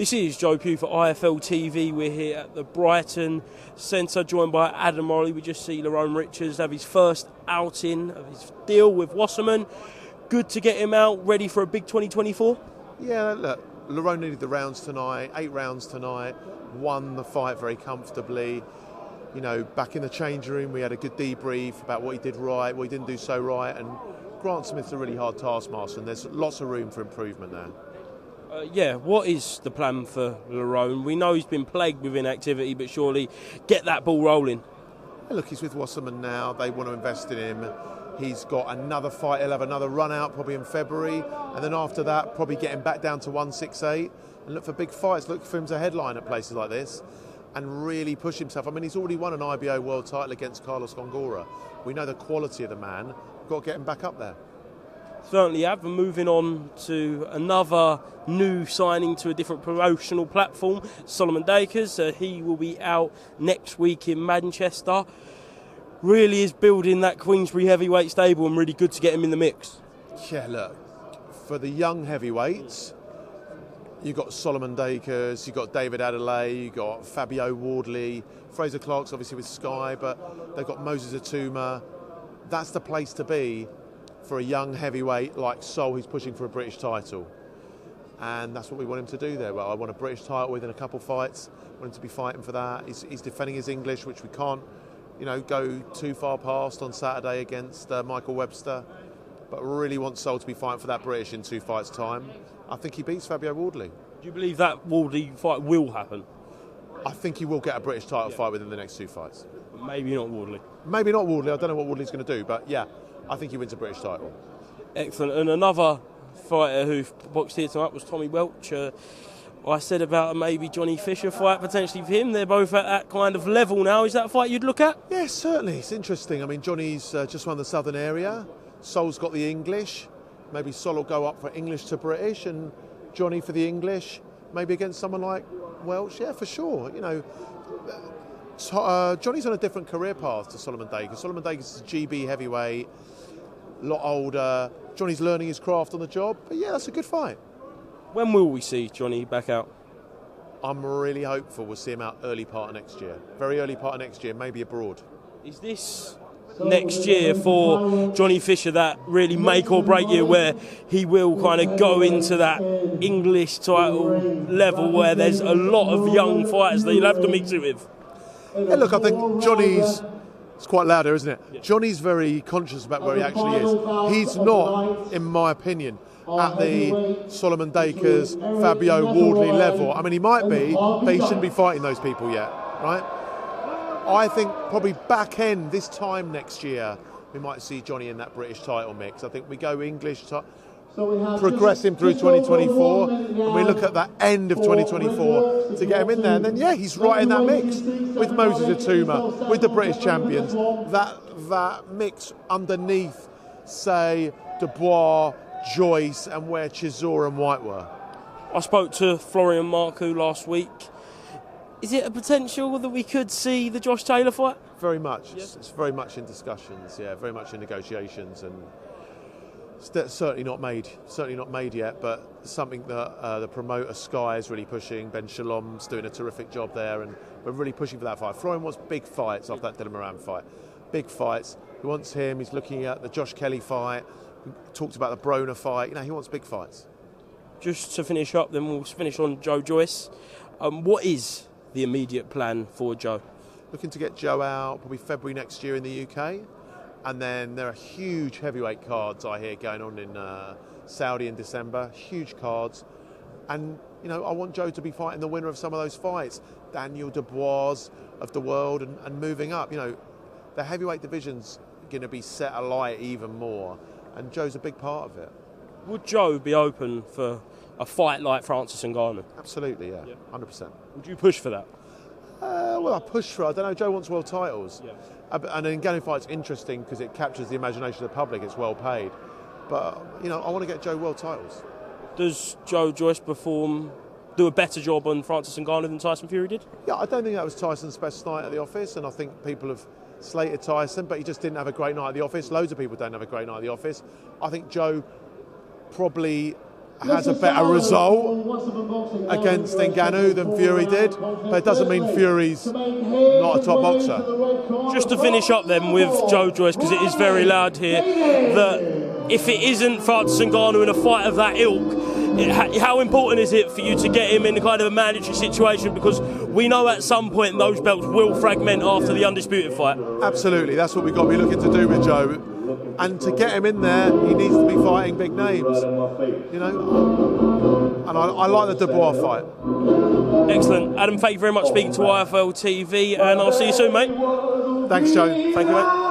This is Joe Pugh for IFL TV. We're here at the Brighton Centre, joined by Adam MORALLEE. We just see Lerone Richards have his first outing of his deal with Wasserman. Good to get him out, ready for a big 2024? Yeah, look, Lerone needed the rounds tonight, 8 rounds tonight, won the fight very comfortably. You know, back in the change room, we had a good debrief about what he did right, what he didn't do so right, and Grant Smith's a really hard taskmaster, and there's lots of room for improvement there. What is the plan for Lerone? We know he's been plagued with inactivity, but surely get that ball rolling. Look, he's with Wasserman now. They want to invest in him. He's got another fight. He'll have another run out probably in February. And then after that, probably get him back down to 168 and look for big fights. Look for him to headline at places like this and really push himself. I mean, he's already won an IBO world title against Carlos Gongora. We know the quality of the man. We've got to get him back up there. Certainly have. And moving on to another new signing to a different promotional platform, Solomon Dakers. He will be out next week in Manchester. Really is building that Queensbury heavyweight stable, and really good to get him in the mix. Yeah, look, for the young heavyweights, you've got Solomon Dakers, you've got David Adelaide, you've got Fabio Wardley, Fraser Clark's obviously with Sky, but they've got Moses Atuma. That's the place to be for a young heavyweight like Sol, who's pushing for a British title. And that's what we want him to do there. Well, I want a British title within a couple fights. I want him to be fighting for that. He's defending his English, which we can't, go too far past on Saturday against Michael Webster. But really want Sol to be fighting for that British in 2 fights' time. I think he beats Fabio Wardley. Do you believe that Wardley fight will happen? I think he will get a British title fight within the next 2 fights. Maybe not Wardley. Maybe not Wardley. I don't know what Wardley's going to do, but yeah, I think he wins a British title. Excellent. And another fighter who boxed here tonight was Tommy Welch. I said about a maybe Johnny Fisher fight potentially for him. They're both at that kind of level now. Is that a fight you'd look at? Yeah, certainly. It's interesting. I mean, Johnny's just won the southern area. Sol's got the English. Maybe Sol will go up for English to British and Johnny for the English. Maybe against someone like Welch. Yeah, for sure. Johnny's on a different career path to Solomon Dakers. Solomon Dakers is a GB heavyweight, a lot older. Johnny's learning his craft on the job. But yeah, that's a good fight. When will we see Johnny back out? I'm really hopeful we'll see him out early part of next year. Very early part of next year, maybe abroad. Is this next year for Johnny Fisher that really make or break year where he will kind of go into that English title level where there's a lot of young fighters that you'll have to mix it with? Yeah, look, I think Johnny's... It's quite loud here, isn't it? Yeah. Johnny's very conscious about where he actually is. He's not, in my opinion, at the Solomon Dakers, Fabio Wardley level. I mean, he might be, but he shouldn't be fighting those people yet, right? I think probably back end this time next year, we might see Johnny in that British title mix. I think we go English, progress him through 2024, and we look at that end of 2024 to get him in there. And then, yeah, he's right in that mix with Moses Atuma, with the British champions. That mix underneath, say, Dubois, Joyce, and where Chisora and White were. I spoke to Florian Marku last week. Is it a potential that we could see the Josh Taylor fight? Very much. Yeah. It's very much in discussions, yeah, very much in negotiations, and certainly not made yet, but something that the promoter Sky is really pushing. Ben Shalom's doing a terrific job there, and we're really pushing for that fight. Florian wants big fights after that Dylan Moran fight. Big fights. He wants him. He's looking at the Josh Kelly fight. We talked about the Broner fight. He wants big fights. Just to finish up, then we'll finish on Joe Joyce. What is the immediate plan for Joe? Looking to get Joe out probably February next year in the UK. And then there are huge heavyweight cards I hear going on in Saudi in December. Huge cards. And, I want Joe to be fighting the winner of some of those fights. Daniel Dubois of the world and moving up. The heavyweight division's going to be set alight even more. And Joe's a big part of it. Would Joe be open for a fight like Francis Ngannou? Absolutely, yeah. 100%. Would you push for that? Well, I push for it. I don't know. Joe wants world titles. Yeah. And an Ngannou fight's interesting because it captures the imagination of the public. It's well paid. But, I want to get Joe world titles. Does Joe Joyce do a better job on Francis Ngannou than Tyson Fury did? Yeah, I don't think that was Tyson's best night at the office, and I think people have slated Tyson, but he just didn't have a great night at the office. Loads of people don't have a great night at the office. I think Joe probably has a better result against Ngannou than Fury did, but it doesn't mean Fury's not a top boxer. Just to finish up then with Joe Joyce, because it is very loud here, that if it isn't Francis Ngannou in a fight of that ilk, how important is it for you to get him in kind of a mandatory situation? Because we know at some point those belts will fragment after the undisputed fight. Absolutely, that's what we've got to be looking to do with Joe. And to get him in there, he needs to be fighting big names. You know, and I like the Dubois fight. Excellent. Adam, thank you very much for speaking to IFL TV, and I'll see you soon, mate. Thanks, Joe. Thank you, mate.